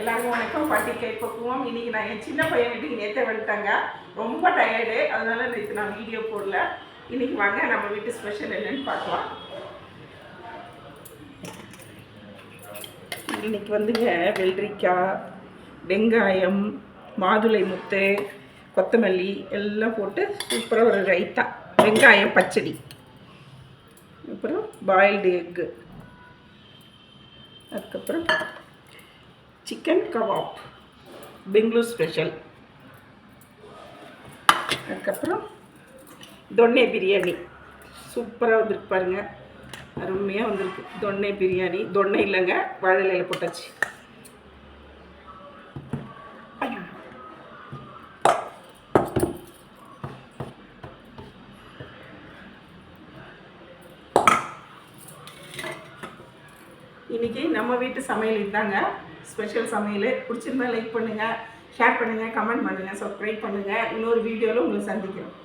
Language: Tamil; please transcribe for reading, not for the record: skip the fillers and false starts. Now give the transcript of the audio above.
எல்லாருக்கும் வணக்கம். பண்டிகை பக்குவம். இன்னைக்கு நான் என் சின்ன பையன் வீட்டுக்கு நேற்றே வந்துட்டாங்க. ரொம்ப டயர்டு, அதனால நேற்று நான் வீடியோ போடல. இன்னைக்கு வாங்க நம்ம வீட்டு ஸ்பெஷல் என்னன்னு பார்க்கலாம். இன்னைக்கு வந்துங்க வெள்ளரிக்காய், வெங்காயம், மாதுளை முத்து, கொத்தமல்லி எல்லாம் போட்டு சூப்பராக ஒரு ரைத்தா, வெங்காயம் பச்சடி, அப்புறம் பாயில்டு எக்கு, அதுக்கப்புறம் சிக்கன் கபாப் பெங்களூர் ஸ்பெஷல், அதுக்கப்புறம் தொன்னை பிரியாணி சூப்பராக வந்துருக்கு பாருங்கள், அருமையாக வந்திருக்கு. தொன்னை பிரியாணி, தொன்னை இல்லைங்க, வாழையில போட்டாச்சு. இன்றைக்கி நம்ம வீட்டு சமையல் இருந்தாங்க, ஸ்பெஷல் சமையல். பிடிச்சிருந்தா லைக் பண்ணுங்கள், ஷேர் பண்ணுங்கள், கமெண்ட் பண்ணுங்கள், சப்ஸ்கிரைப் பண்ணுங்கள். இன்னொரு வீடியோவில் உங்களை சந்திக்கிறோம்.